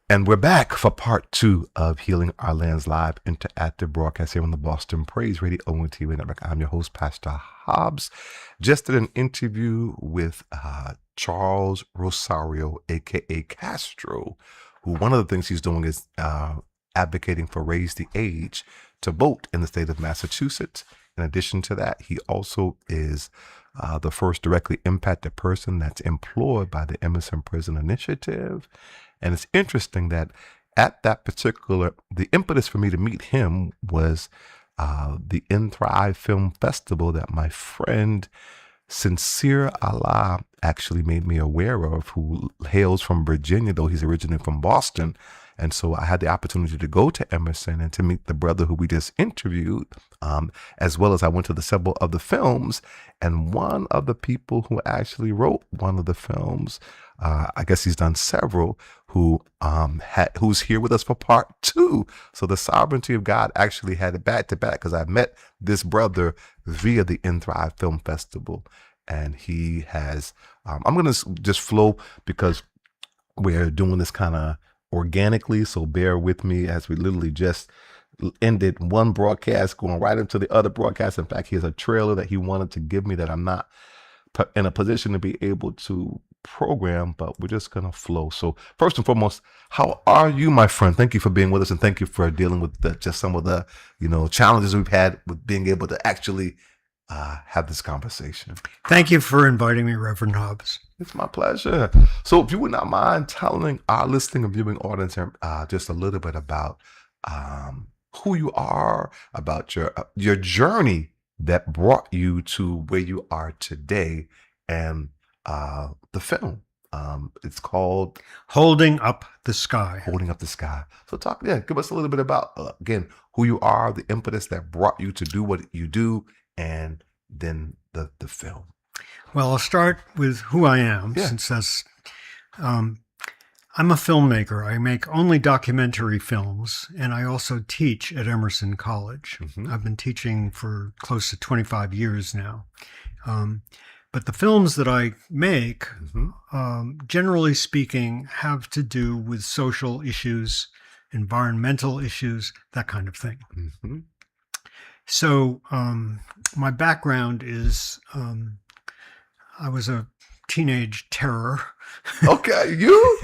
And we're back for part two of Healing Our Land's live interactive broadcast here on the Boston Praise Radio and TV Network. I'm your host, Pastor Hobbs. Just did an interview with Charles Rosario, aka Castro, who one of the things he's doing is advocating for raise the age to vote in the state of Massachusetts. In addition to that, he also is the first directly impacted person that's employed by the Emerson Prison Initiative. And it's interesting that at that particular, the impetus for me to meet him was the In Thrive Film Festival that my friend Sincere Allah actually made me aware of, who hails from Virginia, though he's originally from Boston. And so I had the opportunity to go to Emerson and to meet the brother who we just interviewed, as well as I went to the several of the films. And one of the people who actually wrote one of the films, I guess he's done several, who's here with us for part two. So the sovereignty of God actually had it back to back, because I met this brother via the In Thrive Film Festival. And he has, I'm going to just flow because we're doing this kind of organically, so bear with me as we literally just ended one broadcast going right into the other broadcast. In fact, he has a trailer that he wanted to give me that I'm not in a position to be able to program, but we're just gonna flow. So first and foremost, how are you, my friend? Thank you for being with us, and thank you for dealing with just some of the challenges we've had with being able to actually have this conversation. Thank you for inviting me, Reverend Hobbs. It's my pleasure. So if you would not mind telling our listening and viewing audience just a little bit about who you are, about your journey that brought you to where you are today, and the film. It's called Holding Up the Sky. Holding Up the Sky. So give us a little bit about, again, who you are, the impetus that brought you to do what you do, and then the film. Well, I'll start with who I am, since that's, I'm a filmmaker. I make only documentary films, and I also teach at Emerson College. Mm-hmm. I've been teaching for close to 25 years now. But the films that I make, generally speaking, have to do with social issues, environmental issues, that kind of thing. Mm-hmm. So my background is I was a teenage terror. Okay, you?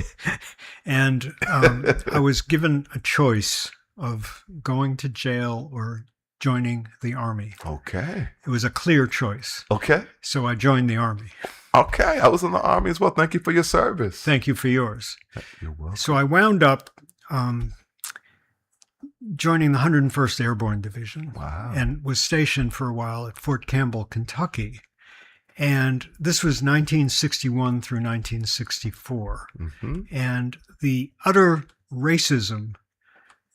And I was given a choice of going to jail or joining the Army. Okay. It was a clear choice. Okay. So I joined the Army. Okay, I was in the Army as well. Thank you for your service. Thank you for yours. You're welcome. So I wound up joining the 101st Airborne Division. Wow. And was stationed for a while at Fort Campbell, Kentucky. And this was 1961 through 1964. Mm-hmm. And the utter racism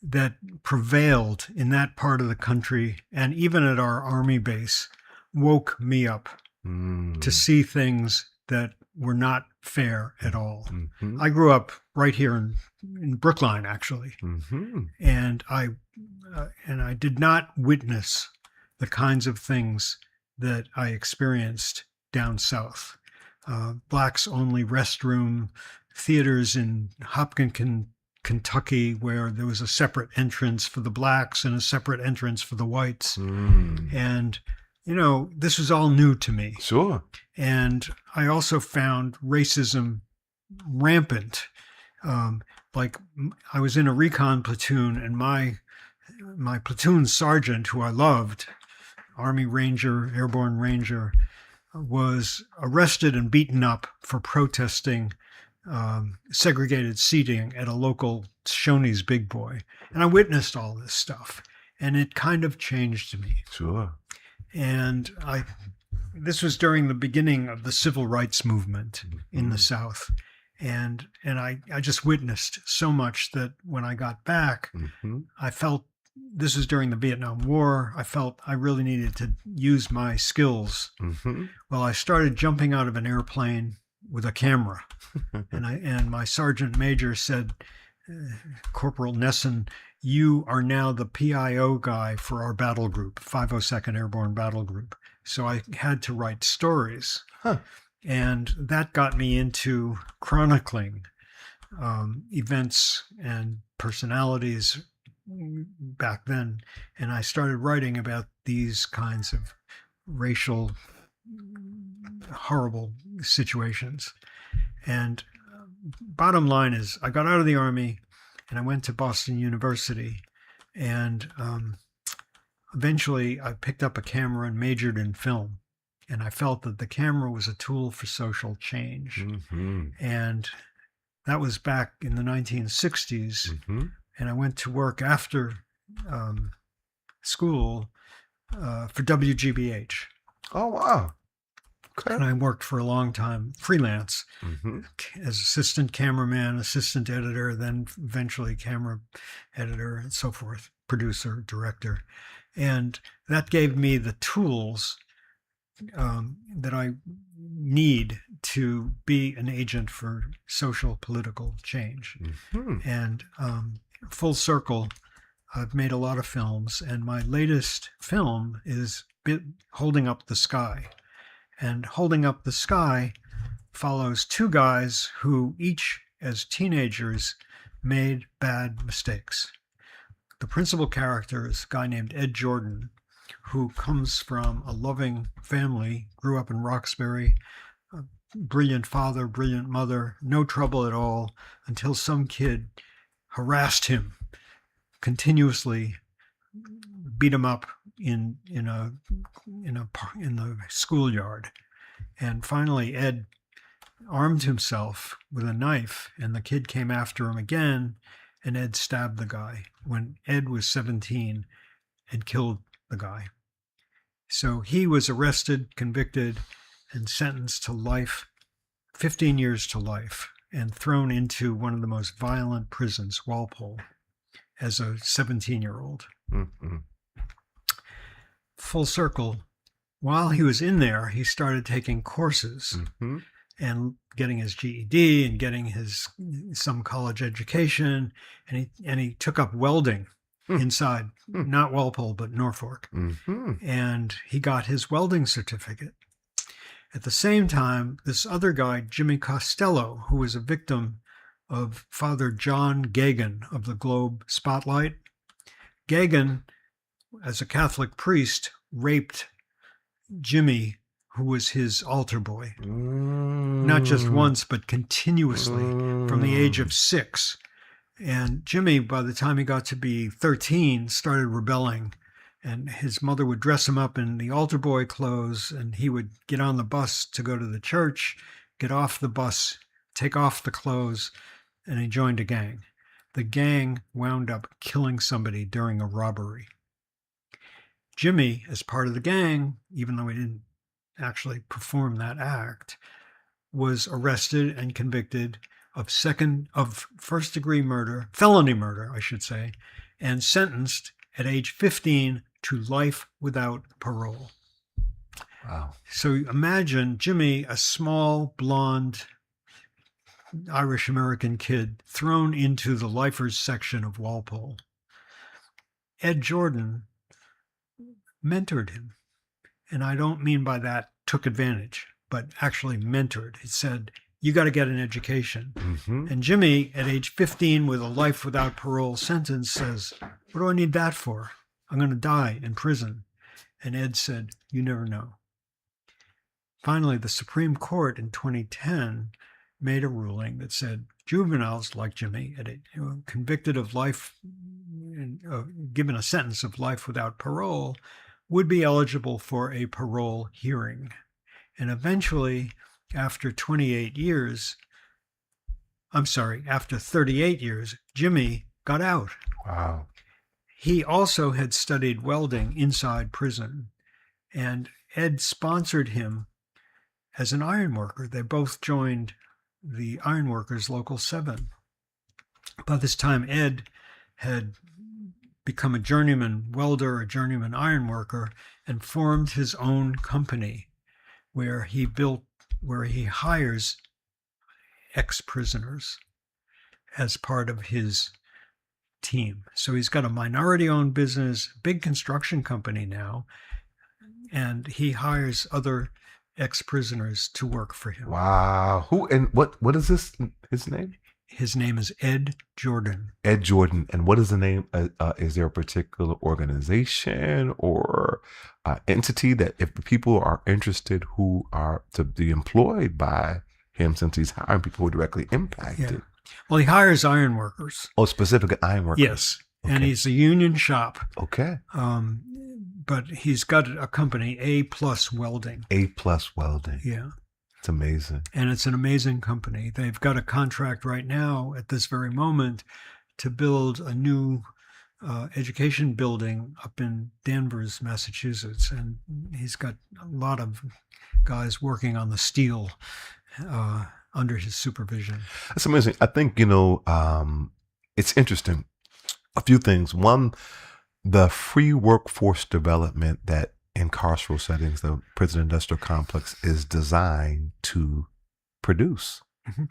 that prevailed in that part of the country, and even at our Army base, woke me up to see things that were not fair at all. Mm-hmm. I grew up right here in Brookline, actually. Mm-hmm. And I did not witness the kinds of things that I experienced down south. Blacks only restroom, theaters in Hopkins, Kentucky, where there was a separate entrance for the blacks and a separate entrance for the whites. And, this was all new to me. Sure. And I also found racism rampant. Like I was in a recon platoon, and my platoon sergeant, who I loved, Army Ranger, Airborne Ranger, was arrested and beaten up for protesting segregated seating at a local Shoney's Big Boy. And I witnessed all this stuff, and it kind of changed me. Sure. And this was during the beginning of the civil rights movement in the South. And I just witnessed so much that when I got back, I felt, this was during the Vietnam War, I felt I really needed to use my skills. Well, I started jumping out of an airplane with a camera. and my sergeant major said, Corporal Nesson, you are now the PIO guy for our battle group, 502nd Airborne Battle Group. So I had to write stories. And that got me into chronicling events and personalities back then. And I started writing about these kinds of racial, horrible situations. And bottom line is, I got out of the Army and I went to Boston University. And eventually I picked up a camera and majored in film. And I felt that the camera was a tool for social change. Mm-hmm. And that was back in the 1960s. Mm-hmm. And I went to work after school for WGBH. Oh, wow. Okay. And I worked for a long time freelance Mm-hmm. as assistant cameraman, assistant editor, then eventually camera editor and so forth, producer, director. And that gave me the tools that I need to be an agent for social political change. Mm-hmm. And full circle, I've made a lot of films, and my latest film is Holding Up the Sky. And Holding Up the Sky follows two guys who each, as teenagers, made bad mistakes. The principal character is a guy named Ed Jordan, who comes from a loving family, grew up in Roxbury, a brilliant father, brilliant mother, no trouble at all, until some kid harassed him continuously, beat him up in the schoolyard. And finally Ed armed himself with a knife, and the kid came after him again, and Ed stabbed the guy when Ed was 17 and killed the guy. So he was arrested, convicted, and sentenced to life, 15 years to life, and thrown into one of the most violent prisons, Walpole, as a 17-year-old. Mm-hmm. Full circle, while he was in there, he started taking courses Mm-hmm. and getting his GED and getting some college education, and he took up welding inside, not Walpole, but Norfolk. Mm-hmm. And he got his welding certificate. At the same time, this other guy, Jimmy Costello, who was a victim of Father John Gagan of the Globe Spotlight. Gagan, as a Catholic priest, raped Jimmy, who was his altar boy, not just once, but continuously from the age of 6. And Jimmy, by the time he got to be 13, started rebelling. And his mother would dress him up in the altar boy clothes, and he would get on the bus to go to the church, get off the bus, take off the clothes, and he joined a gang. The gang wound up killing somebody during a robbery. Jimmy, as part of the gang, even though he didn't actually perform that act, was arrested and convicted of first-degree murder, felony murder, I should say, and sentenced at age 15 to life without parole. Wow. So imagine Jimmy, a small, blonde, Irish-American kid, thrown into the lifers section of Walpole. Ed Jordan mentored him. And I don't mean by that took advantage, but actually mentored. He said, you got to get an education. Mm-hmm. And Jimmy, at age 15 with a life without parole sentence, says, what do I need that for? I'm going to die in prison. And Ed said, you never know. Finally, the Supreme Court in 2010 made a ruling that said juveniles like Jimmy, convicted of life, given a sentence of life without parole, would be eligible for a parole hearing. And eventually, after 38 years, Jimmy got out. Wow. He also had studied welding inside prison, and Ed sponsored him as an ironworker. They both joined the Ironworkers Local 7. By this time, Ed had become a journeyman welder, a journeyman ironworker, and formed his own company where he hires ex-prisoners as part of his team. So he's got a minority-owned business, big construction company now, and he hires other ex-prisoners to work for him. Wow. Who and what is his name? His name is Ed Jordan. Ed Jordan. And what is the name? Is there a particular organization or entity that if people are interested who are to be employed by him, since he's hiring people who are directly impacted? Yeah. Well, he hires iron workers. Oh, specific iron workers. Yes. Okay. And he's a union shop. Okay. But he's got a company, A Plus Welding. A Plus Welding. Yeah. It's amazing. And it's an amazing company. They've got a contract right now at this very moment to build a new education building up in Danvers, Massachusetts. And he's got a lot of guys working on the steel under his supervision. That's amazing. I think, it's interesting. A few things. One, the free workforce development that in carceral settings, the prison industrial complex is designed to produce,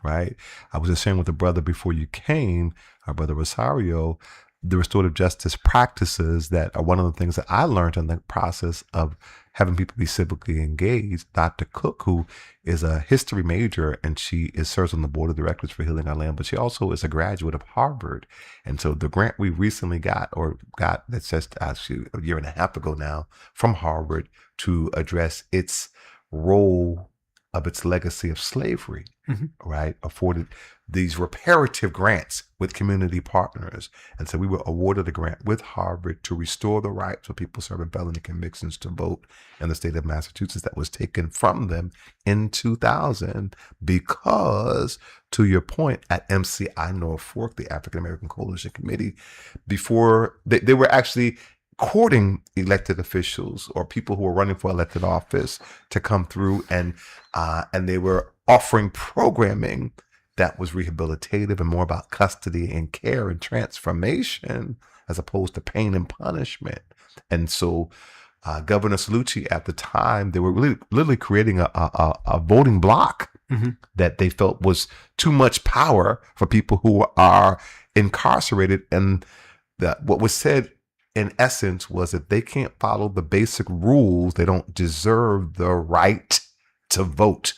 right? I was just sharing with a brother before you came, our brother Rosario, the restorative justice practices that are one of the things that I learned in the process of having people be civically engaged. Dr. Cook, who is a history major, and she serves on the board of directors for Healing Our Land, but she also is a graduate of Harvard. And so the grant we recently got that's just actually a year and a half ago now from Harvard to address its role of its legacy of slavery, right? Afforded these reparative grants with community partners. And so we were awarded a grant with Harvard to restore the rights of people serving felony convictions to vote in the state of Massachusetts that was taken from them in 2000 because, to your point, at MCI Norfolk, the African American Coalition Committee, before they were actually courting elected officials or people who were running for elected office to come through, and they were offering programming that was rehabilitative and more about custody and care and transformation as opposed to pain and punishment. And so Governor Cellucci at the time, they were really literally creating a voting block that they felt was too much power for people who are incarcerated. And what was said in essence was that they can't follow the basic rules, they don't deserve the right to vote.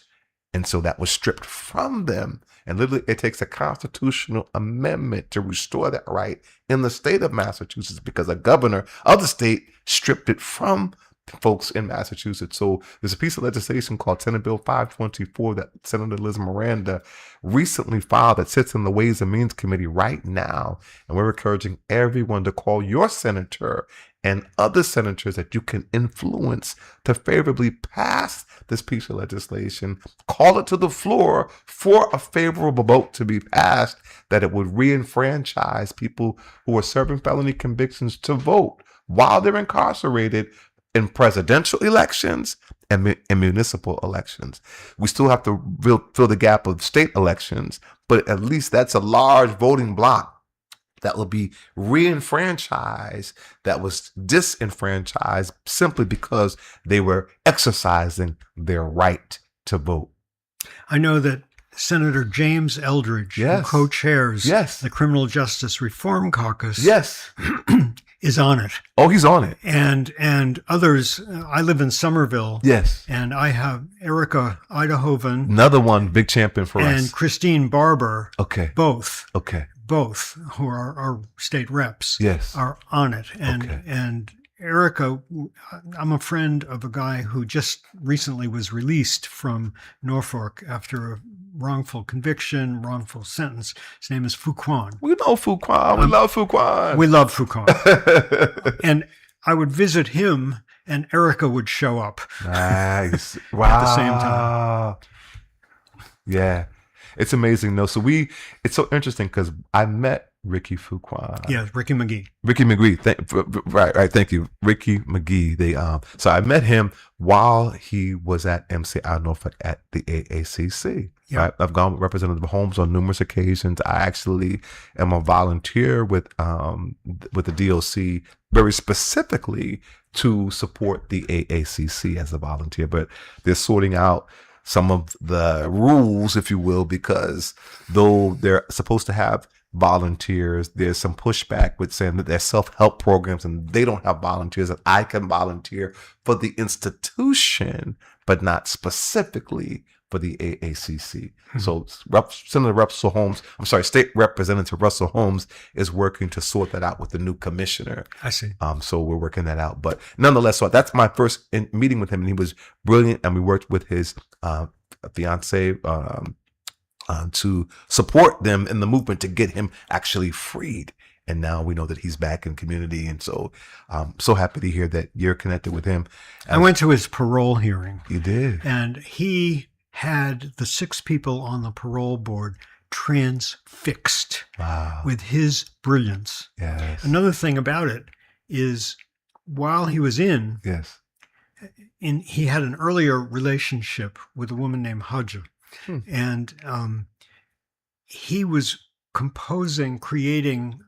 And so that was stripped from them. And literally it takes a constitutional amendment to restore that right in the state of Massachusetts because a governor of the state stripped it from folks in Massachusetts. So there's a piece of legislation called Senate Bill 524 that Senator Liz Miranda recently filed that sits in the Ways and Means Committee right now. And we're encouraging everyone to call your senator and other senators that you can influence to favorably pass this piece of legislation. Call it to the floor for a favorable vote to be passed, that it would re-enfranchise people who are serving felony convictions to vote while they're incarcerated in presidential elections and municipal elections. We still have to fill the gap of state elections, but at least that's a large voting block that will be re-enfranchised, that was disenfranchised simply because they were exercising their right to vote. I know that Senator James Eldridge, who co-chairs the Criminal Justice Reform Caucus, is on it. Oh, he's on it. And others. I live in Somerville. Yes. And I have Erica Idahoven. Another one, big champion for us. And Christine Barber. Okay. Both, who are our state reps, are on it. And Erica, I'm a friend of a guy who just recently was released from Norfolk after a wrongful conviction, wrongful sentence. His name is Fuquan. We know Fuquan. We love Fuquan. We love Fuquan. And I would visit him and Erica would show up. Nice. Wow. At the same time. Yeah. It's amazing. No, so it's so interesting because I met Ricky Fuquan. Yeah, Ricky McGee. Ricky McGee. Right. Thank you. Ricky McGee. So I met him while he was at MCI Norfolk at the AACC. Yep. Right? I've gone with Representative Holmes on numerous occasions. I actually am a volunteer with the DOC very specifically to support the AACC as a volunteer, but they're sorting out some of the rules, if you will, because though they're supposed to have volunteers, there's some pushback with saying that they're self-help programs and they don't have volunteers, and I can volunteer for the institution, but not specifically for for the AACC. So State Representative Russell Holmes is working to sort that out with the new commissioner. I see. So we're working that out. But nonetheless, so that's my first meeting with him, and he was brilliant. And we worked with his fiance to support them in the movement to get him actually freed. And now we know that he's back in community. And so I'm so happy to hear that you're connected with him. I went to his parole hearing. You did? And he had the 6 people on the parole board transfixed with his brilliance. Yes. Another thing about it is while he was in, he had an earlier relationship with a woman named Hobbs. And he was creating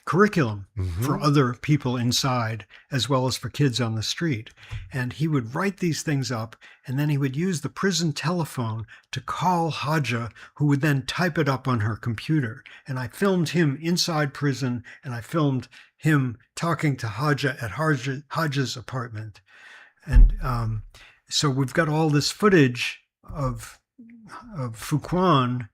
curriculum for other people inside as well as for kids on the street. And he would write these things up, and then he would use the prison telephone to call Haja, who would then type it up on her computer. And I filmed him inside prison, and I filmed him talking to Haja at Haja's apartment. And so we've got all this footage of Fuquan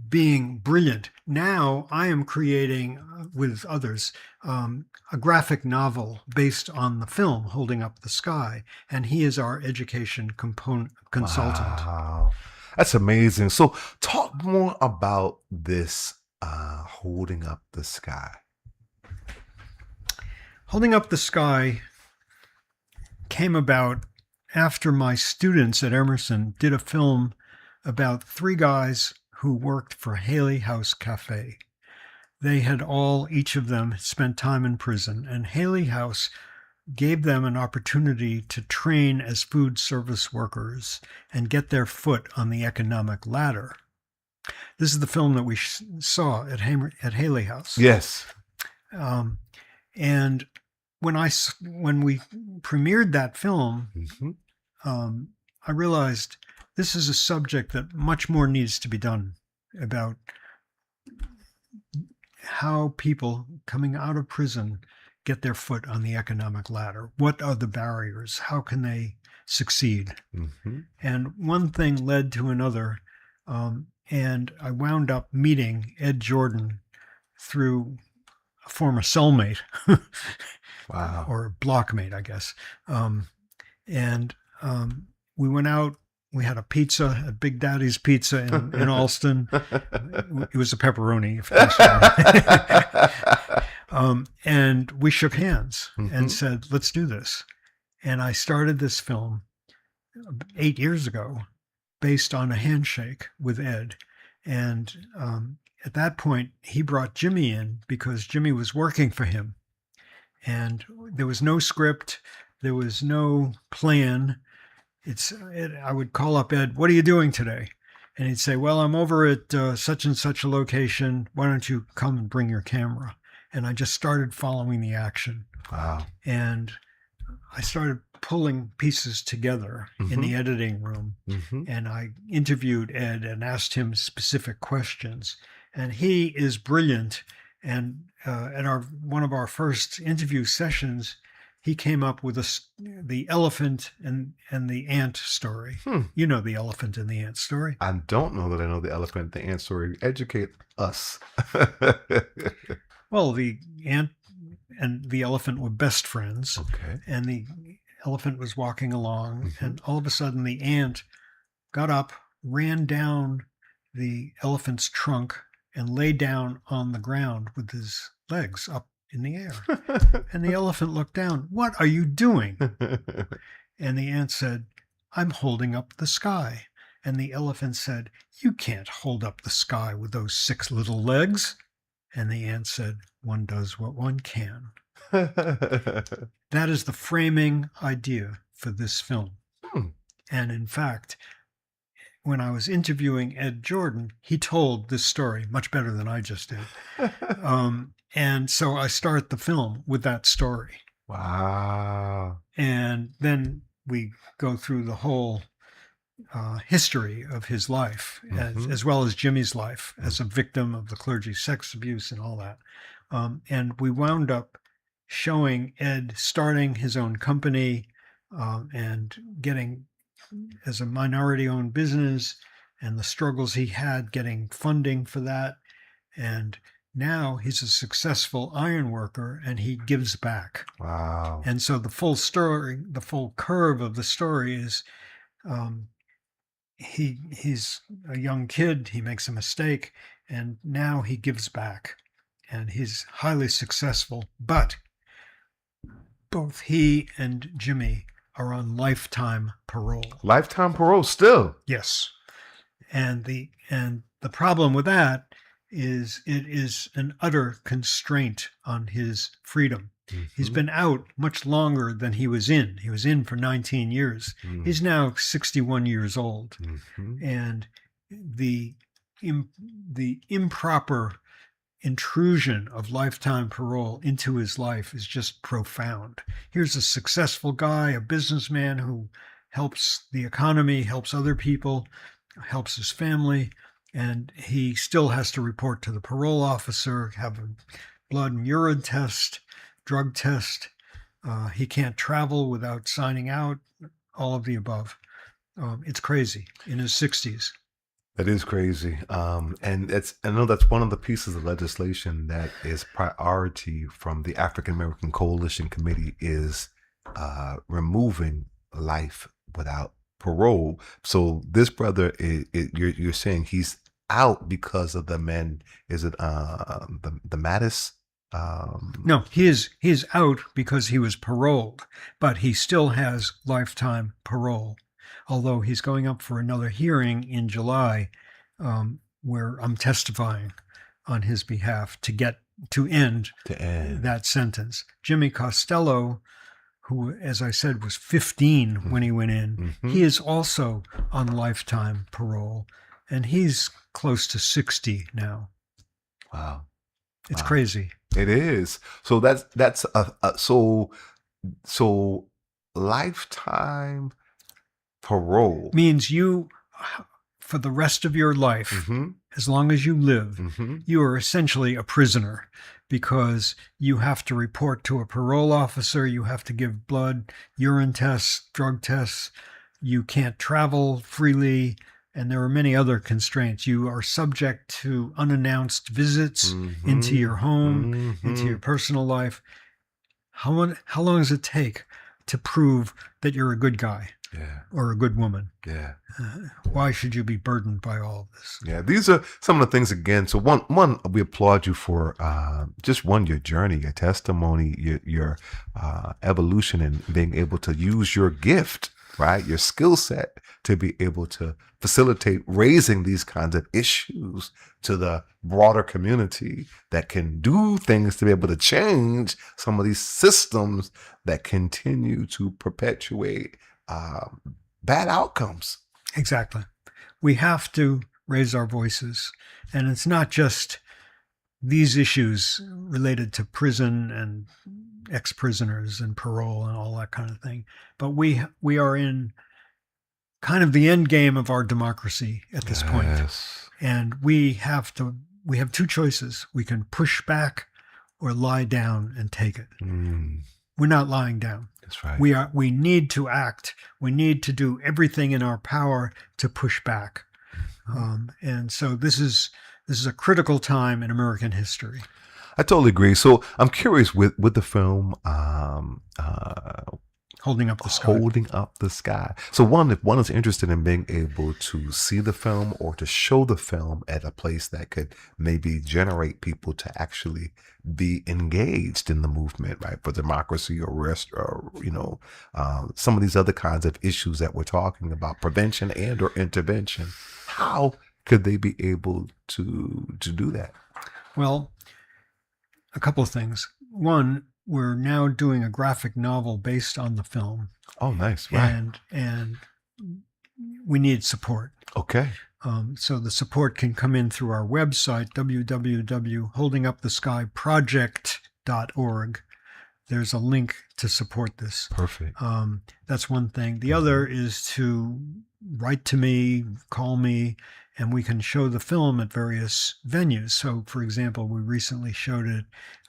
being brilliant. Now I am creating with others a graphic novel based on the film Holding Up the Sky, and he is our education consultant. Wow, that's amazing. So talk more about this Holding Up the Sky. Holding Up the Sky came about after my students at Emerson did a film about 3 guys who worked for Haley House Cafe. They had each of them spent time in prison, and Haley House gave them an opportunity to train as food service workers and get their foot on the economic ladder. This is the film that we saw at Haley House. Yes. And when we premiered that film, I realized this is a subject that much more needs to be done about how people coming out of prison get their foot on the economic ladder. What are the barriers? How can they succeed? And one thing led to another. And I wound up meeting Ed Jordan through a former cellmate. Wow. Or blockmate, I guess. We went out. We had a pizza at Big Daddy's Pizza in Alston. It was a pepperoni, of course. And we shook hands and said, let's do this. And I started this film 8 years ago based on a handshake with Ed. And at that point, he brought Jimmy in because Jimmy was working for him. And there was no script. There was no plan. I would call up Ed, what are you doing today? And he'd say, well, I'm over at such and such a location. Why don't you come and bring your camera? And I just started following the action. Wow. And I started pulling pieces together in the editing room. And I interviewed Ed and asked him specific questions. And he is brilliant. And at one of our first interview sessions, he came up with the elephant and the ant story. You know the elephant and the ant story. I don't know that I know the elephant and the ant story. Educate us. Well, the ant and the elephant were best friends. Okay. And the elephant was walking along, and all of a sudden the ant got up, ran down the elephant's trunk, and lay down on the ground with his legs up in the air. And the elephant looked down. What are you doing? And the ant said, I'm holding up the sky. And the elephant said, you can't hold up the sky with those 6 little legs. And the ant said, one does what one can. That is the framing idea for this film. And in fact, when I was interviewing Ed Jordan, he told this story much better than I just did. And so I start the film with that story. Wow. And then we go through the whole history of his life, as well as Jimmy's life as a victim of the clergy sex abuse and all that. And we wound up showing Ed starting his own company and getting as a minority-owned business and the struggles he had getting funding for that. And now he's a successful iron worker and he gives back. Wow. And so the full story, the full curve of the story is he's a young kid, he makes a mistake, and now he gives back. And he's highly successful, but both he and Jimmy are on lifetime parole. Lifetime parole still. Yes. And the problem with that is it is an utter constraint on his freedom. He's been out much longer than he was in. He was in for 19 years. He's now 61 years old. And the improper intrusion of lifetime parole into his life is just profound. Here's a successful guy, a businessman who helps the economy, helps other people, helps his family, and he still has to report to the parole officer, have a blood and urine test, drug test. He can't travel without signing out, all of the above. It's crazy in his 60s. That is crazy. And I know that's one of the pieces of legislation that is priority from the African American Coalition Committee is removing life without parole. So this brother, you're saying he's out because of the men. Is it the Mattis? No, he is out because he was paroled, but he still has lifetime parole. Although he's going up for another hearing in July, where I'm testifying on his behalf to end that sentence. Jimmy Costello, who, as I said, was 15 when he went in, he is also on lifetime parole, and he's close to 60 now. Wow, it's crazy. It is. So that's so lifetime parole means you, for the rest of your life, as long as you live, you are essentially a prisoner, because you have to report to a parole officer, you have to give blood, urine tests, drug tests, you can't travel freely, and there are many other constraints. You are subject to unannounced visits into your home, into your personal life. How long does it take to prove that you're a good guy? Yeah. Or a good woman? Yeah. Why should you be burdened by all of this? Yeah, these are some of the things again. So one, we applaud you for your journey, your testimony, your evolution, and being able to use your gift, right, your skill set to be able to facilitate raising these kinds of issues to the broader community that can do things to be able to change some of these systems that continue to perpetuate bad outcomes. Exactly. We have to raise our voices. And it's not just these issues related to prison and ex-prisoners and parole and all that kind of thing, but we are in kind of the end game of our democracy at this point. And we have two choices. We can push back or lie down and take it. We're not lying down. That's right. We need to act. We need to do everything in our power to push back. And so this is a critical time in American history. I totally agree. So I'm curious with the film Holding Up the Sky. Holding Up the Sky. So if one is interested in being able to see the film or to show the film at a place that could maybe generate people to actually be engaged in the movement, right, for democracy or some of these other kinds of issues that we're talking about, prevention and or intervention, how could they be able to do that? Well, a couple of things. One, we're now doing a graphic novel based on the film. Oh, nice. Right. And we need support. Okay. So the support can come in through our website, www.holdinguptheskyproject.org. There's a link to support this. Perfect. That's one thing. The other is to write to me, call me, and we can show the film at various venues. So, for example, we recently showed it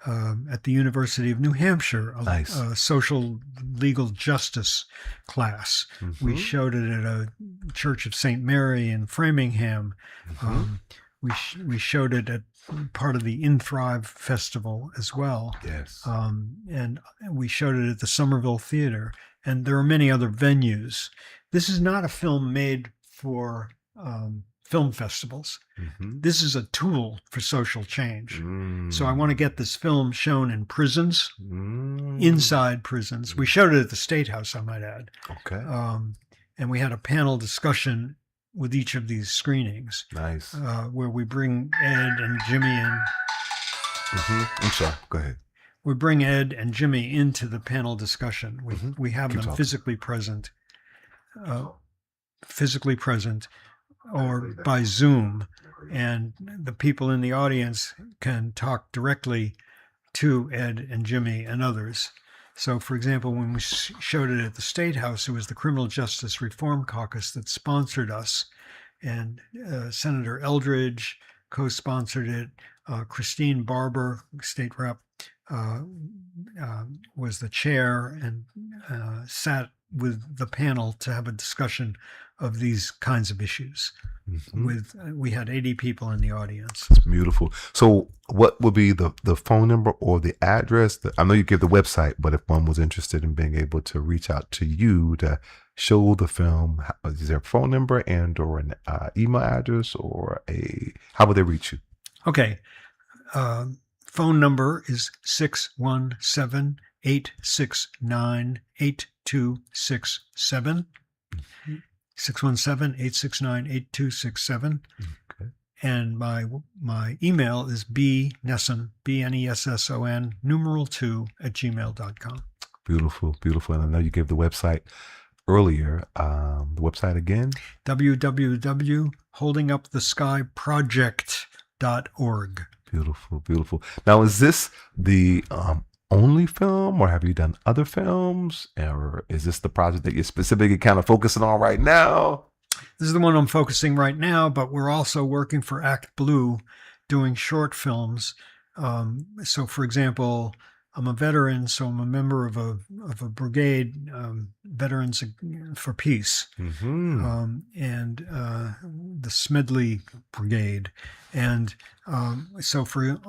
at the University of New Hampshire, a social legal justice class. We showed it at a Church of St. Mary in Framingham. We showed it at part of the In Thrive Festival as well. Yes. And we showed it at the Somerville Theater. And there are many other venues. This is not a film made for film festivals. This is a tool for social change. So I want to get this film shown in prisons, inside prisons. We showed it at the State House, I might add. Okay. And we had a panel discussion with each of these screenings. Nice. Where we bring Ed and Jimmy in. I'm sorry. Go ahead. We bring Ed and Jimmy into the panel discussion. We have them physically present, or by Zoom, and the people in the audience can talk directly to Ed and Jimmy and others. So, for example, when we showed it at the State House, it was the Criminal Justice Reform Caucus that sponsored us, and Senator Eldridge co-sponsored it. Christine Barber, state rep, was the chair and sat with the panel to have a discussion of these kinds of issues. We had 80 people in the audience. It's beautiful. So what would be the phone number or the address? I know you give the website, but if one was interested in being able to reach out to you to show the film, is there a phone number and or an email address, or how would they reach you? Okay. Phone number is 617-869-8267. 617-869-8267. Okay. And my email is bnesson, BNESSON, numeral 2@gmail.com. Beautiful, beautiful. And I know you gave the website earlier. The website again? www.holdinguptheskyproject.org. Beautiful, beautiful. Now, is this the only film, or have you done other films, or is this the project that you're specifically kind of focusing on right now? This is the one I'm focusing right now, but we're also working for Act Blue, doing short films. So, for example, I'm a veteran, so I'm a member of a brigade, Veterans for Peace, and the Smedley Brigade. And so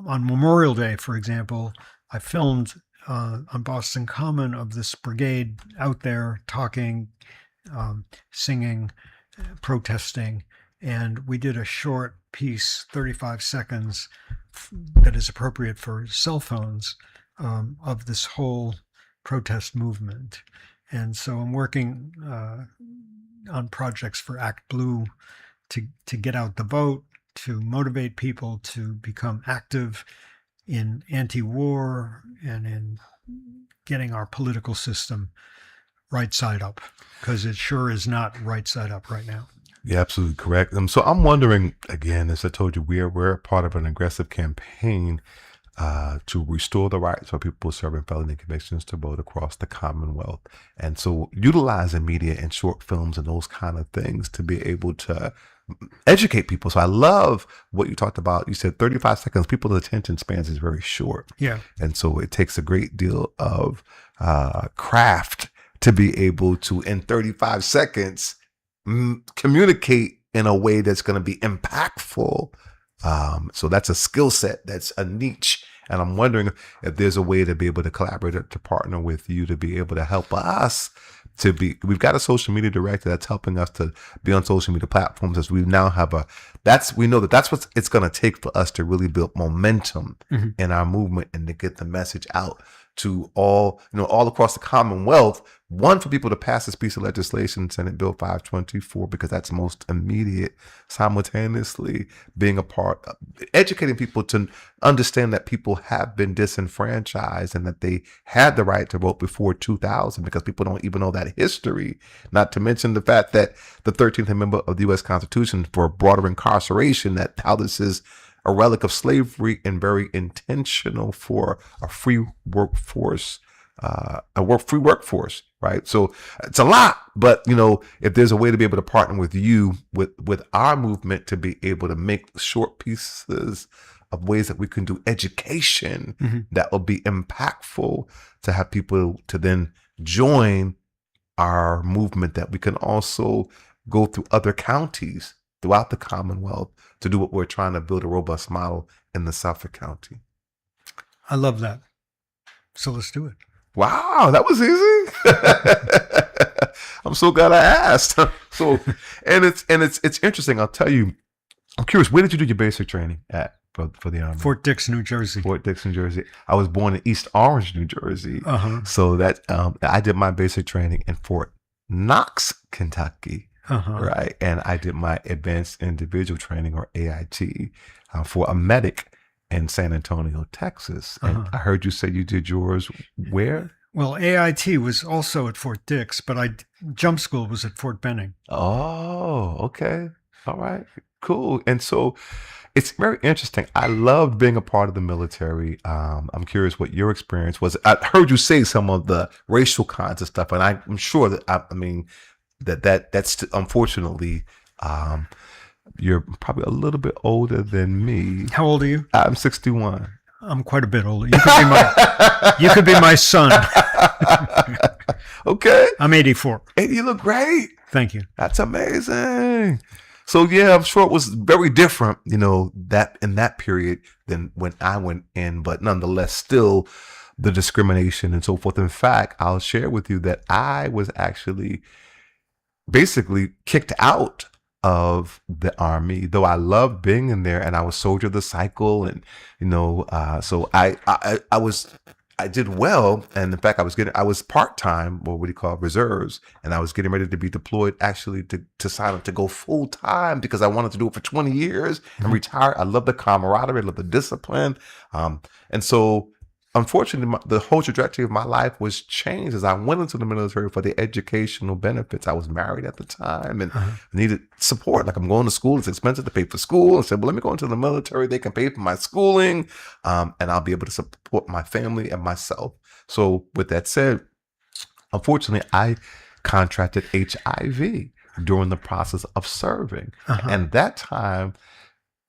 on Memorial Day, for example, I filmed on Boston Common of this brigade out there talking, singing, protesting, and we did a short piece, 35 seconds, that is appropriate for cell phones, of this whole protest movement. And so I'm working on projects for Act Blue to get out the vote, to motivate people to become active in anti-war and in getting our political system right side up, because it sure is not right side up right now. Yeah, absolutely correct. So I'm wondering, again, as I told you, we're part of an aggressive campaign to restore the rights of people serving felony convictions to vote across the Commonwealth. And so utilizing media and short films and those kind of things to be able to educate people. So I love what you talked about. You said 35 seconds. People's attention spans is very short. Yeah. And so it takes a great deal of craft to be able to, in 35 seconds, communicate in a way that's going to be impactful. So that's a skill set. That's a niche. And I'm wondering if there's a way to be able to collaborate, to partner with you, to be able to help us we've got a social media director that's helping us to be on social media platforms, as we now have we know that's what it's going to take for us to really build momentum in our movement and to get the message out to all across the Commonwealth. One, for people to pass this piece of legislation, Senate Bill 524, because that's most immediate. Simultaneously, being a part of educating people to understand that people have been disenfranchised and that they had the right to vote before 2000, because people don't even know that history. Not to mention the fact that the 13th Amendment of the U.S. Constitution for broader incarceration, that how this is a relic of slavery and very intentional for a free workforce free workforce, right? So it's a lot, but if there's a way to be able to partner with you with our movement to be able to make short pieces of ways that we can do education that will be impactful to have people to then join our movement, that we can also go through other counties throughout the Commonwealth to do what we're trying to build, a robust model in the Suffolk County. I love that. So let's do it. Wow, that was easy. I'm so glad I asked. So, and it's interesting. I'll tell you, I'm curious, where did you do your basic training at for the Army? Fort Dix, New Jersey. Fort Dix, New Jersey. I was born in East Orange, New Jersey. So that I did my basic training in Fort Knox, Kentucky. Right. And I did my advanced individual training, or AIT, for a medic in San Antonio, Texas. And I heard you say you did yours where? Well, AIT was also at Fort Dix, but jump school was at Fort Benning. Oh, okay. All right. Cool. And so it's very interesting. I loved being a part of the military. I'm curious what your experience was. I heard you say some of the racial kinds of stuff, and I'm sure that that's unfortunately, you're probably a little bit older than me. How old are you? I'm 61. I'm quite a bit older. You could be my son. Okay. I'm 84. And you look great. Thank you. That's amazing. So yeah, I'm sure it was very different, that in that period than when I went in, but nonetheless, still the discrimination and so forth. In fact, I'll share with you that I was actually basically kicked out of the Army, though I loved being in there, and I was soldier of the cycle, and so I did well, and in fact I was part-time, or what do you call reserves, and I was getting ready to be deployed actually to sign up to go full-time, because I wanted to do it for 20 years and retire. I love the camaraderie, I love the discipline, and so unfortunately, the whole trajectory of my life was changed as I went into the military for the educational benefits. I was married at the time and needed support. Like, I'm going to school. It's expensive to pay for school. I said, well, let me go into the military. They can pay for my schooling, and I'll be able to support my family and myself. So with that said, unfortunately, I contracted HIV during the process of serving. And that time,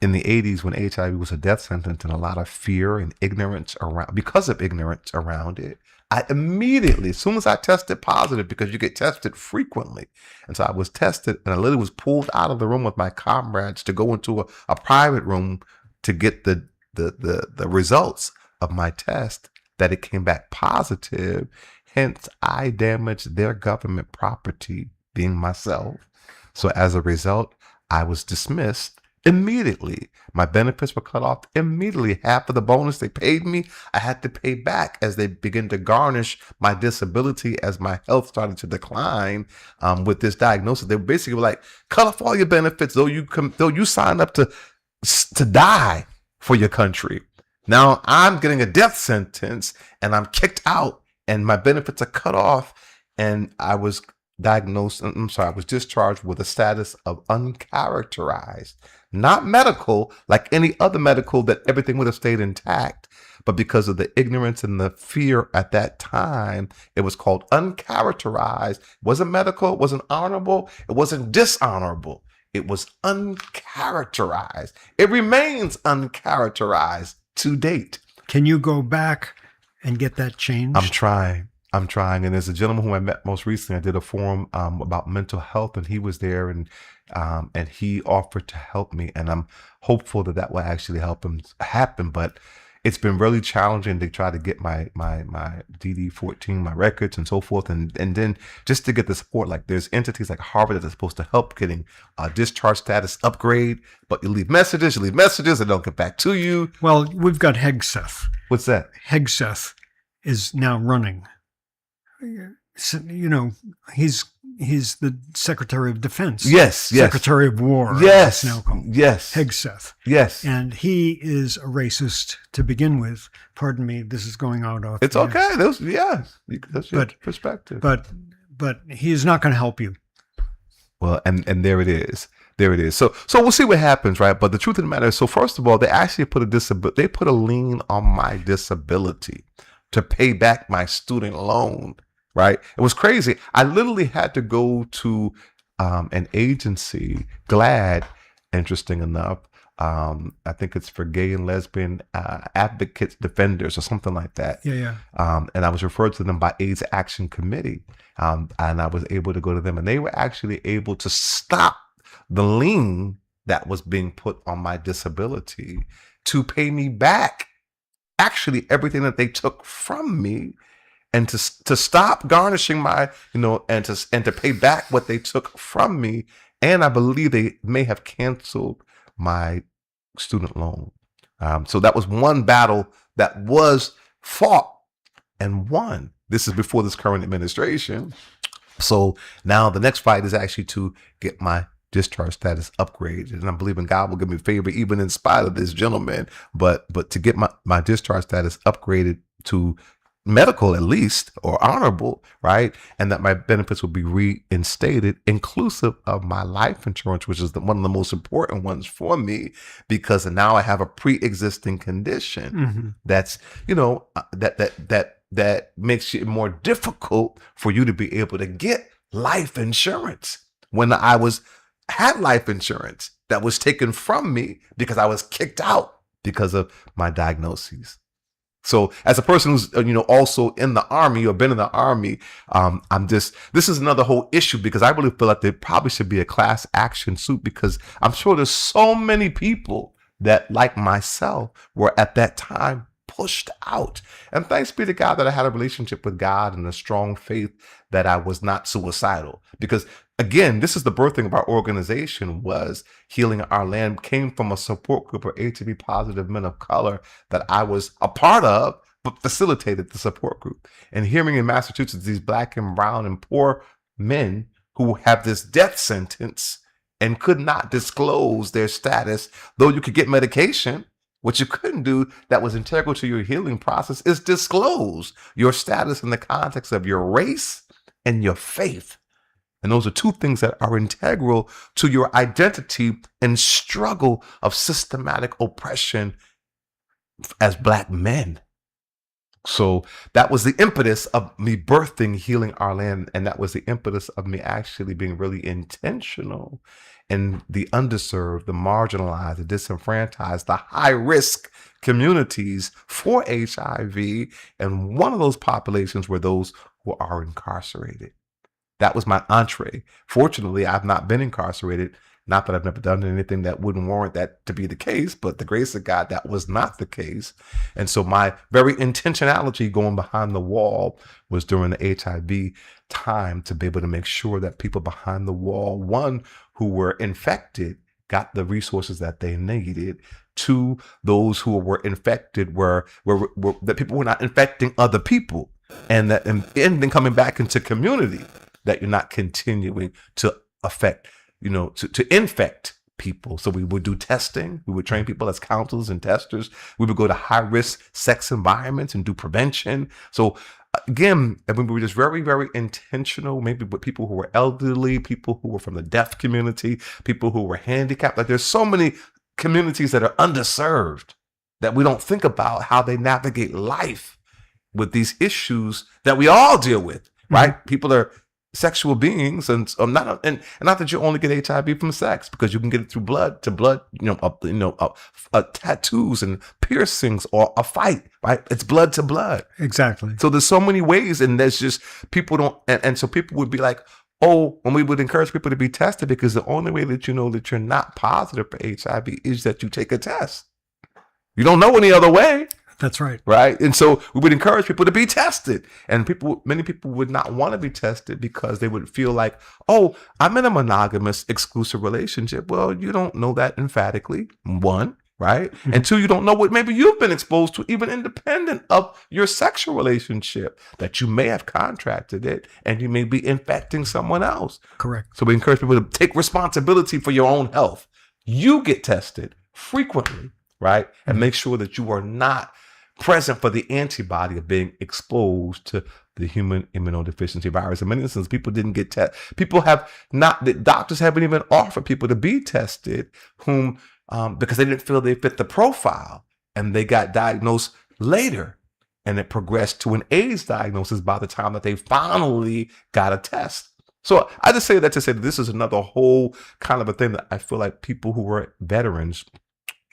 in the 80s, when HIV was a death sentence and a lot of fear and ignorance because of ignorance around it, I immediately, as soon as I tested positive, because you get tested frequently, and so I was tested, and I literally was pulled out of the room with my comrades to go into a private room to get the results of my test, that it came back positive. Hence, I damaged their government property, being myself. So as a result, I was dismissed immediately. My benefits were cut off immediately. Half of the bonus they paid me, I had to pay back as they began to garnish my disability as my health started to decline with this diagnosis. They basically were like, cut off all your benefits, though you signed up to die for your country. Now I'm getting a death sentence and I'm kicked out and my benefits are cut off, and I was discharged with a status of uncharacterized. Not medical, like any other medical, that everything would have stayed intact. But because of the ignorance and the fear at that time, it was called uncharacterized. It wasn't medical, it wasn't honorable, it wasn't dishonorable. It was uncharacterized. It remains uncharacterized to date. Can you go back and get that changed? I'm trying. And there's a gentleman who I met most recently. I did a forum about mental health, and he was there, and he offered to help me. And I'm hopeful that will actually help him happen. But it's been really challenging to try to get my DD-14, my records and so forth. And then just to get the support, like there's entities like Harvard that are supposed to help getting a discharge status upgrade, but you leave messages, they don't get back to you. Well, we've got Hegseth. What's that? Hegseth is now running. He's the Secretary of Defense. Yes. Secretary of War. Yes. Now called. Yes. Hegseth. Yes. And he is a racist to begin with. Pardon me, this is going out off. It's okay. That's your perspective. But he is not going to help you. Well, and there it is. So we'll see what happens, right? But the truth of the matter is, so first of all, they actually put a lien on my disability. to pay back my student loan, right? It was crazy. I literally had to go to an agency, GLAD, interesting enough. I think it's for gay and lesbian advocates, defenders, or something like that. Yeah. And I was referred to them by AIDS Action Committee. And I was able to go to them, and they were actually able to stop the lien that was being put on my disability to pay me back actually everything that they took from me, and to stop garnishing my, and to pay back what they took from me. And I believe they may have canceled my student loan. So that was one battle that was fought and won. This is before this current administration. So now the next fight is actually to get my discharge status upgraded, and I believe in God will give me favor even in spite of this gentleman. But to get my discharge status upgraded to medical at least, or honorable, right? And that my benefits will be reinstated, inclusive of my life insurance, which is one of the most important ones for me, because now I have a pre-existing condition that's, that makes it more difficult for you to be able to get life insurance. When I had life insurance that was taken from me because I was kicked out because of my diagnoses. So as a person who's, also in the Army or been in the Army, this is another whole issue, because I really feel like there probably should be a class action suit, because I'm sure there's so many people that, like myself, were at that time pushed out. And thanks be to God that I had a relationship with God and a strong faith that I was not suicidal. Because again, this is the birthing of our organization, was Healing Our Land, came from a support group of HIV positive men of color that I was a part of, but facilitated the support group. And hearing in Massachusetts, these Black and brown and poor men who have this death sentence and could not disclose their status, though you could get medication. What you couldn't do that was integral to your healing process is disclose your status in the context of your race and your faith. And those are two things that are integral to your identity and struggle of systematic oppression as Black men. So that was the impetus of me birthing Healing Our Land. And that was the impetus of me actually being really intentional in the underserved, the marginalized, the disenfranchised, the high-risk communities for HIV. And one of those populations were those who are incarcerated. That was my entree. Fortunately, I've not been incarcerated. Not that I've never done anything that wouldn't warrant that to be the case, but the grace of God, that was not the case. And so my very intentionality going behind the wall was during the HIV time, to be able to make sure that people behind the wall, one, who were infected, got the resources that they needed. Two, those who were infected were that people were not infecting other people, and then coming back into community, that you're not continuing to affect, to infect people. So we would do testing. We would train people as counselors and testers. We would go to high-risk sex environments and do prevention. So again, we were just very, very intentional, maybe with people who were elderly, people who were from the deaf community, people who were handicapped. Like, there's so many communities that are underserved that we don't think about how they navigate life with these issues that we all deal with, right? People are sexual beings, and not that you only get HIV from sex, because you can get it through blood to blood, tattoos and piercings, or a fight, right? It's blood to blood. Exactly. So there's so many ways, and there's just people don't, and so people would be like, oh, when we would encourage people to be tested, because the only way that you know that you're not positive for HIV is that you take a test. You don't know any other way. That's right. Right. And so we would encourage people to be tested. And many people would not want to be tested because they would feel like, oh, I'm in a monogamous exclusive relationship. Well, you don't know that emphatically, one, right? And two, you don't know what maybe you've been exposed to, even independent of your sexual relationship, that you may have contracted it and you may be infecting someone else. Correct. So we encourage people to take responsibility for your own health. You get tested frequently, right? And make sure that you are not present for the antibody of being exposed to the human immunodeficiency virus. In many instances, people didn't get tested. The doctors haven't even offered people to be tested because they didn't feel they fit the profile, and they got diagnosed later. and it progressed to an AIDS diagnosis by the time that they finally got a test. So I just say that to say that this is another whole kind of a thing that I feel like people who were veterans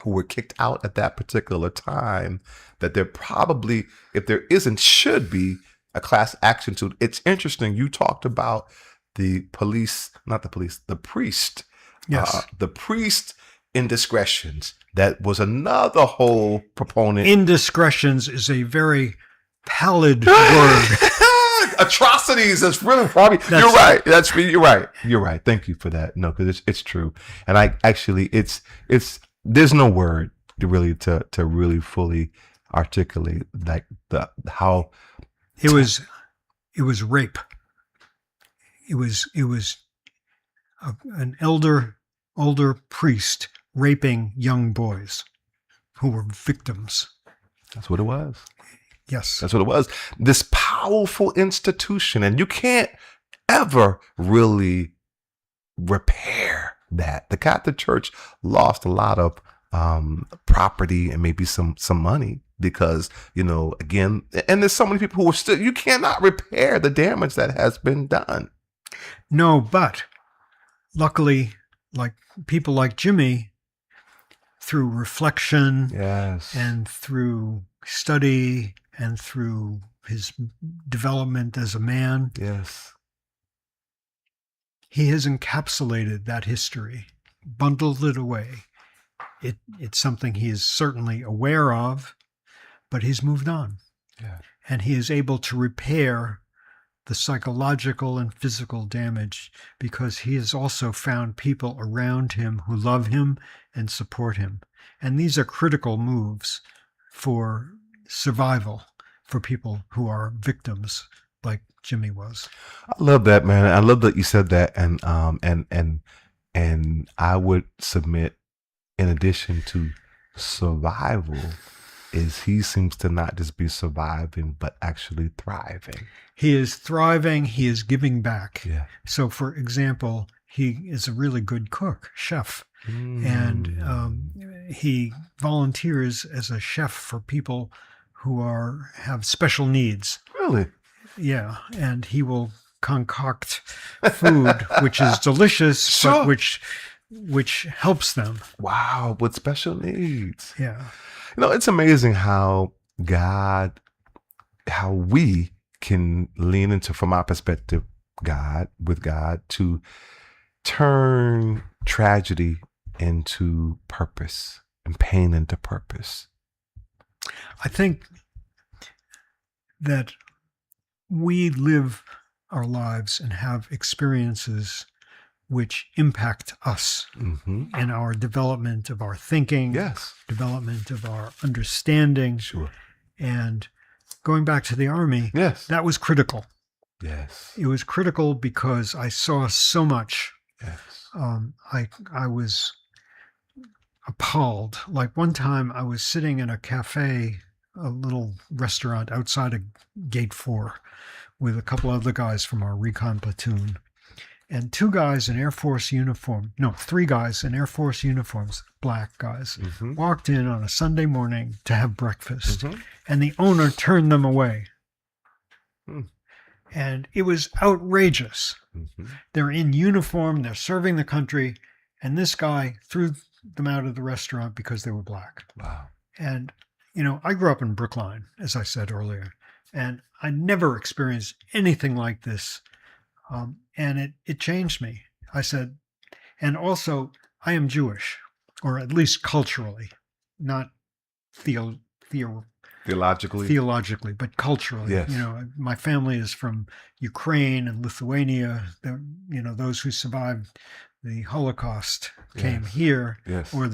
who were kicked out at that particular time, that there probably, if there isn't, should be a class action suit. It's interesting. You talked about the police, not the police, the priest. Yes. The priest indiscretions. That was another whole proponent. Indiscretions is a very pallid word. Atrocities. That's really probably. You're right. You're right. You're right. Thank you for that. No, because it's true. And I actually, there's no word to really fully articulate like how it was rape. It was an older priest raping young boys who were victims. That's what it was. Yes. That's what it was. This powerful institution, and you can't ever really repair that. The Catholic Church lost a lot of property and maybe some money because, again, and there's so many people who are still, you cannot repair the damage that has been done. No, but luckily, like people like Jimmy, through reflection, yes, and through study and through his development as a man, yes, he has encapsulated that history, bundled it away. It's something he is certainly aware of, but he's moved on. Yeah. And he is able to repair the psychological and physical damage because he has also found people around him who love him and support him. And these are critical moves for survival for people who are victims like Jimmy was. I love that, man. I love that you said that. And I would submit, in addition to survival, is he seems to not just be surviving, but actually thriving. He is thriving. He is giving back. Yeah. So, for example, he is a really good cook, chef. And he volunteers as a chef for people who have special needs. Really? Yeah. And he will concoct food which is delicious, sure, but which helps them. Wow, with special needs. Yeah. It's amazing how we can lean into, from our perspective, God, to turn tragedy into purpose and pain into purpose. I think that we live our lives and have experiences which impact us in our development of our thinking, yes, development of our understanding. Sure. And going back to the Army, yes, that was critical. Yes. It was critical because I saw so much. Yes. I was appalled. Like one time I was sitting in a cafe, a little restaurant outside of Gate 4 with a couple other guys from our recon platoon. And three guys in Air Force uniforms, black guys, walked in on a Sunday morning to have breakfast. And the owner turned them away. And it was outrageous. They're in uniform, they're serving the country, and this guy threw them out of the restaurant because they were black. Wow. And, I grew up in Brookline, as I said earlier, and I never experienced anything like this. And it changed me. I said, and also I am Jewish, or at least culturally, not theologically, but culturally. Yes. My family is from Ukraine and Lithuania. Those who survived the Holocaust came here, yes, or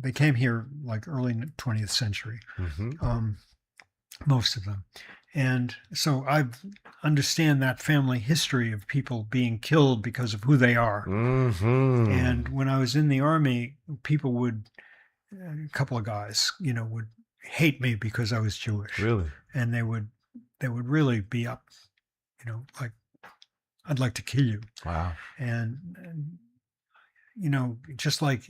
they came here like early 20th century. Most of them. And so I understand that family history of people being killed because of who they are. And when I was in the Army, people a couple of guys, would hate me because I was Jewish. Really? And they would really be up, like, I'd like to kill you. Wow. And just like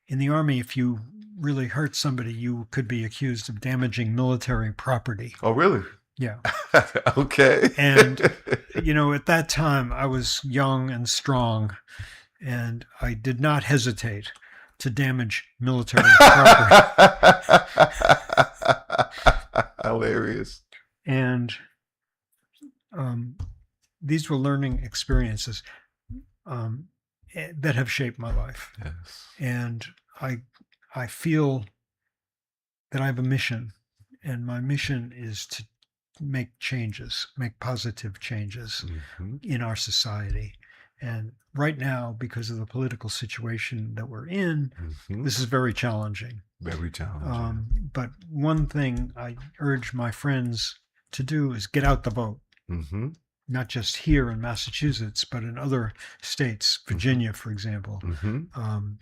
in the Army, if you really hurt somebody, you could be accused of damaging military property. Oh, really? Yeah. Okay. And, at that time, I was young and strong, and I did not hesitate to damage military property. Hilarious. And these were learning experiences that have shaped my life. Yes. And I feel that I have a mission, and my mission is to make positive changes in our society. And right now, because of the political situation that we're in, this is very challenging. Very challenging. But one thing I urge my friends to do is get out the vote. Not just here in Massachusetts, but in other states, Virginia, for example,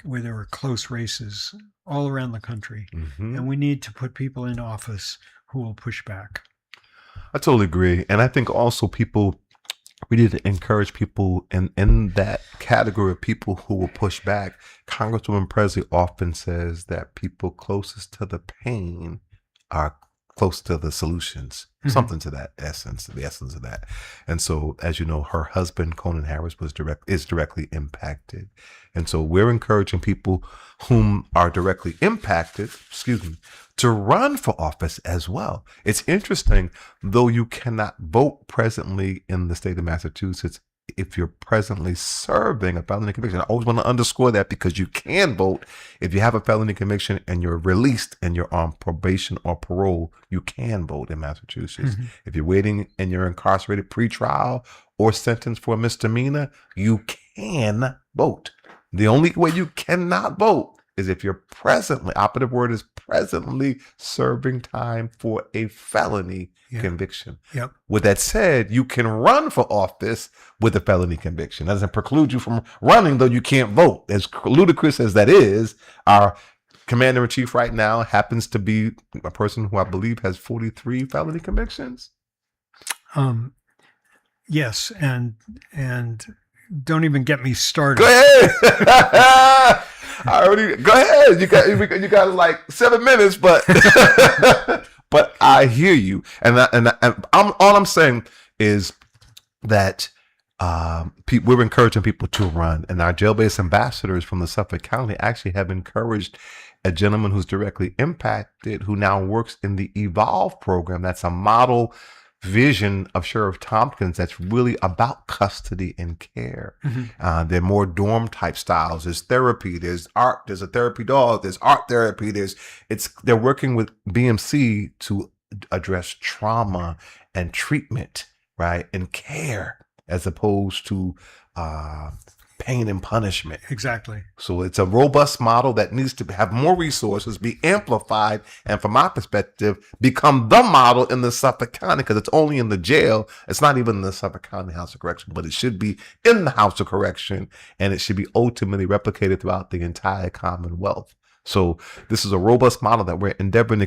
where there are close races all around the country. And we need to put people in office who will push back. I totally agree. And I think also we need to encourage people in that category of people who will push back. Congresswoman Presley often says that people closest to the pain are close to the solutions, something to that essence, the essence of that. And so, as you know, her husband, Conan Harris, is directly impacted. And so we're encouraging people whom are directly impacted, to run for office as well. It's interesting, though you cannot vote presently in the state of Massachusetts, if you're presently serving a felony conviction. I always want to underscore that, because you can vote if you have a felony conviction and you're released and you're on probation or parole. You can vote in Massachusetts. If you're waiting and you're incarcerated pre-trial or sentenced for a misdemeanor, you can vote. The only way you cannot vote is if you're operative word is presently serving time for a felony conviction. Yep. With that said, you can run for office with a felony conviction. That doesn't preclude you from running, though you can't vote. As ludicrous as that is, our commander-in-chief right now happens to be a person who I believe has 43 felony convictions. Yes, and don't even get me started. Go ahead. Go ahead. You got like 7 minutes, but but I hear you, and all I'm saying is that we're encouraging people to run, and our jail-based ambassadors from the Suffolk County actually have encouraged a gentleman who's directly impacted, who now works in the Evolve program. That's a model vision of Sheriff Tompkins that's really about custody and care. They're more dorm type styles. There's therapy, there's art, there's a therapy dog, there's art therapy, they're working with BMC to address trauma and treatment, right? And care, as opposed to pain and punishment. Exactly. So it's a robust model that needs to have more resources, be amplified, and from my perspective, become the model in the Suffolk County, because it's only in the jail. It's not even in the Suffolk County House of Correction, but it should be in the House of Correction, and it should be ultimately replicated throughout the entire Commonwealth. So this is a robust model that we're endeavoring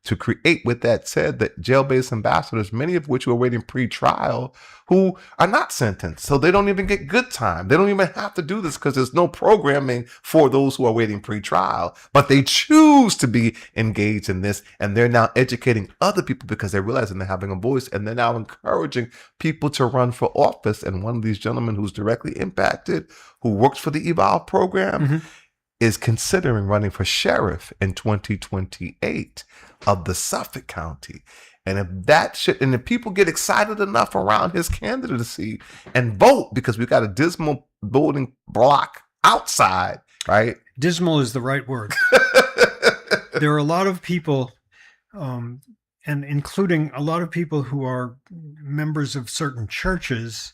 to create. With that said, that jail-based ambassadors, many of which are waiting pre-trial, who are not sentenced, so they don't even get good time. They don't even have to do this because there's no programming for those who are waiting pre-trial, but they choose to be engaged in this, and they're now educating other people because they're realizing they're having a voice, and they're now encouraging people to run for office. And one of these gentlemen who's directly impacted, who works for the Evolve program, is considering running for sheriff in 2028 of the Suffolk County. And if people get excited enough around his candidacy and vote, because we've got a dismal voting block outside, right? Dismal is the right word. There are a lot of people, and including a lot of people who are members of certain churches,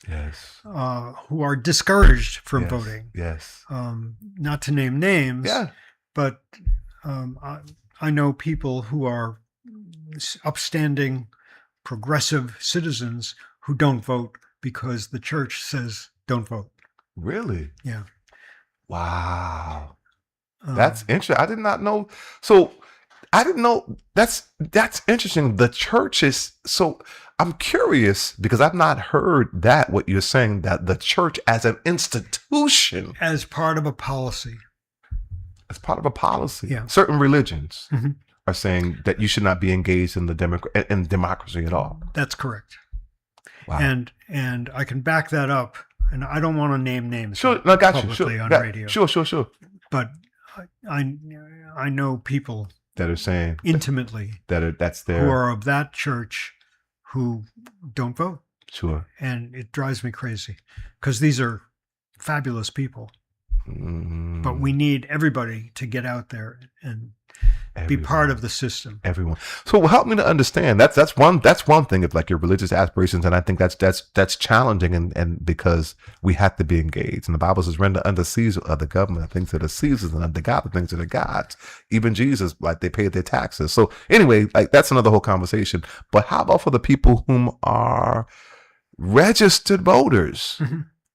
who are discouraged from voting. Yes. Not to name names, but I know people who are upstanding, progressive citizens who don't vote because the church says don't vote. Really? Yeah. Wow. That's interesting. I did not know. So I didn't know. That's interesting. The churches. So I'm curious, because I've not heard that, what you're saying, that the church as an institution, as part of a policy. It's part of a policy. Yeah. Certain religions Mhm. are saying that you should not be engaged in in democracy at all. That's correct. Wow. And I can back that up. And I don't want to name names Sure, no, I got you. publicly Sure, on got- radio. Sure. But I know people That are saying intimately that's who their are of that church who don't vote. sure. And it drives me crazy because these are fabulous people. Mm, But we need everybody to get out there and be part of the system. Everyone. So help me to understand. That's one thing of like your religious aspirations, and I think that's challenging, and because we have to be engaged. And the Bible says, "Render unto Caesar of the government things that are Caesar's, and unto God the things that are God's." Even Jesus, like, they paid their taxes. So anyway, like, that's another whole conversation. But how about for the people whom are registered voters?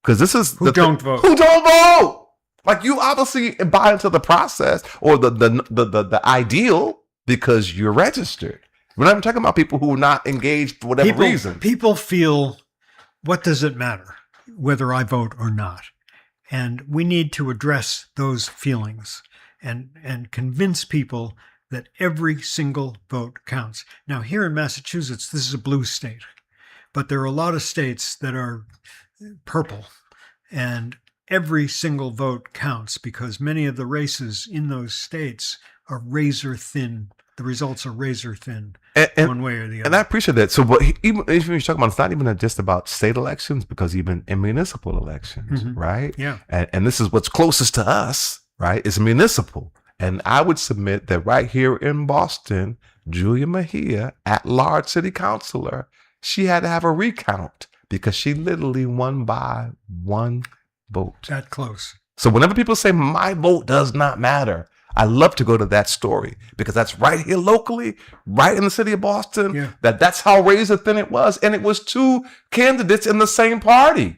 Because this is Who don't vote. Who don't vote? Like, you obviously buy into the process or the ideal because you're registered. We're not even talking about people who are not engaged for whatever reason. People feel, what does it matter whether I vote or not? And we need to address those feelings and convince people that every single vote counts. Now, here in Massachusetts, this is a blue state, but there are a lot of states that are purple, and every single vote counts because many of the races in those states are razor thin. The results are razor thin, one way or the other. And I appreciate that. So, but even if you're talking about, it's not even just about state elections, because even in municipal elections, right? Yeah. And this is what's closest to us, right? Is municipal. And I would submit that right here in Boston, Julia Mejia, at-large city councilor, she had to have a recount because she literally won by one vote. That close. So whenever people say my vote does not matter, I love to go to that story because that's right here locally, right in the city of Boston. Yeah. That's how razor thin it was. And it was two candidates in the same party.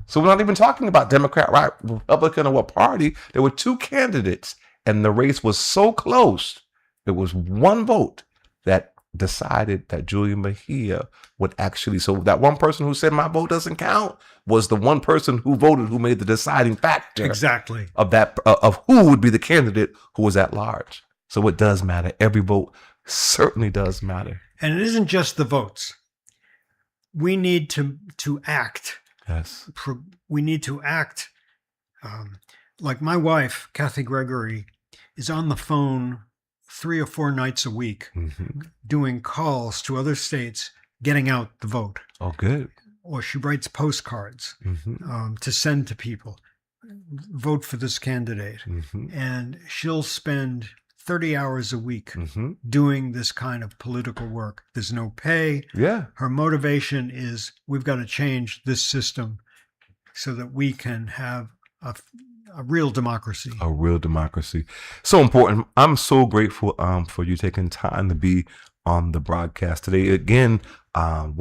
So we're not even talking about Democrat, right, Republican, or what party. There were two candidates and the race was so close. It was one vote that decided that Julia Mejia would actually, so that one person who said my vote doesn't count was the one person who voted, who made the deciding factor Exactly. of that, of who would be the candidate who was at large. So it does matter. Every vote certainly does matter. And it isn't just the votes. We need to act. Yes. We need to act. Like my wife, Kathy Gregory, is on the phone 3 or 4 nights a week doing calls to other states, getting out the vote. Oh, good. Or she writes postcards to send to people. Vote for this candidate. And she'll spend 30 hours a week doing this kind of political work. There's no pay. Yeah. Her motivation is, we've got to change this system so that we can have a real democracy. A real democracy. So important. I'm so grateful for you taking time to be on the broadcast today. Again,